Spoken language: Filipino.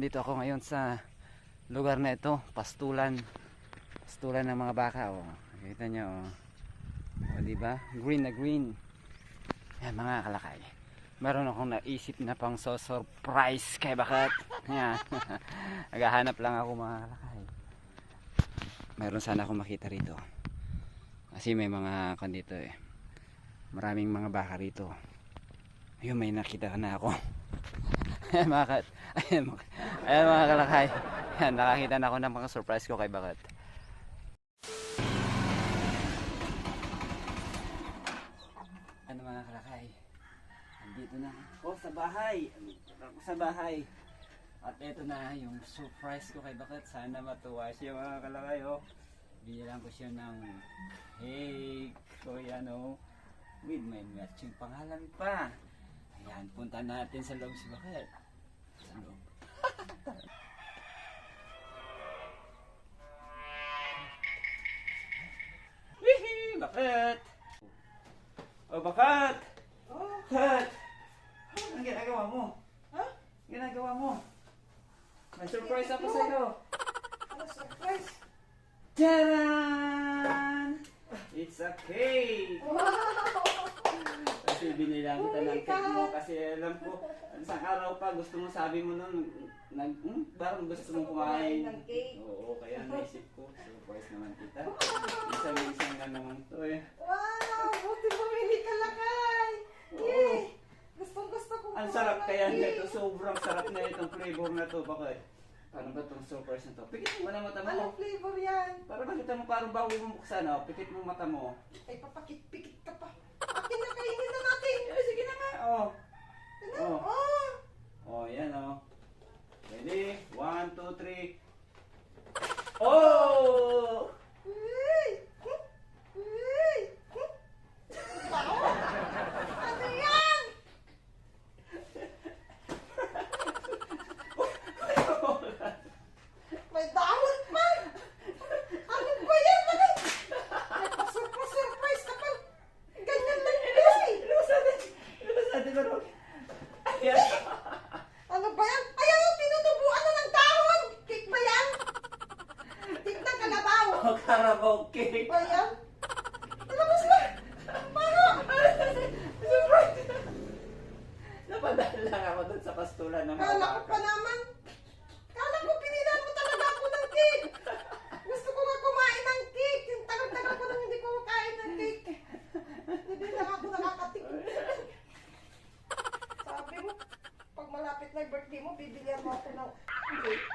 nandito ako ngayon sa lugar na ito, pastulan ng mga baka. Oh, nakita nyo, oh. Oh, diba? Green na green. Yan mga kalakay, meron akong naisip na pang surprise kay Bakat. Yan. Naghahanap lang ako mga kalakay. Meron sana akong makita rito kasi may mga kandito eh, maraming mga baka rito. Ayun, may nakita na ako. Ayan mga ayan mga kalakay. Ayan, nakakita na ako ng mga surprise ko kay Bakat. Ano mga kalakay, andito na ako sa bahay. At eto na yung surprise ko kay Bakat. Sana matuwa siya mga kalakay. Oh, binilang ko siya ng cake. So yan oh, with my matching pangalan pa. Ayan, punta natin sa loob si Bakat. Sa loob. Wihee! Bakat! Oh, Bakat! Oh, Bakat! Anong ginagawa mo? Ha? Ginagawa mo? May surprise ako sa iyo. Ano surprise? Tadaan! It's a cake! Wow! Kasi binilang kita ng cake mo kasi alam ko isang araw pa gusto mo, sabi mo nun parang gusto mong kumain ng cake. Oo, kaya naisip ko surprise naman kita. Isang na naman to eh. Wow! Buti bumili ka lakay! Yay! Gustong gusto ko. Ang sarap kaya nito, sobrang sarap na itong flavor na to. Bakit? Paano ba itong surprise na to? Pikit mo na mata mo. Anong flavor yan? Para makita mo parang bago mo buksan. Oh. Pikit mo mata mo. Ay, papakit-pikit ka pa. Akin na, kainin na natin. Sige na nga. Oh. Ano? Oh. Oh! Oh, yan oh. Ready? 1, 2, 3. Oh! Uy! Uy! Ano yan? May dahon pa! Ano ba yan? Surprise ka pa! Ganyan lang yan eh! Ilabas natin Barok. Ayan. Ano ba yan? Ayaw, tinutubuan na ng dahon! Cake ba yan? Cake ng kalabaw! Oh, Carabao cake. Ba yan? Ilabas na! Paano? Surprise! Napadaan lang ako dun sa pastulan ng mga Kala ko baka. pa naman. Kala ko pinilan mo talaga ako ng cake. Gusto ko nga kumain ng cake. Yung tagal-tagal ko nang hindi ko makain ng cake. Hindi lang ako nakakatikip. Sabi mo, pag malapit na yung birthday mo, bibilihan mo ako ng cake.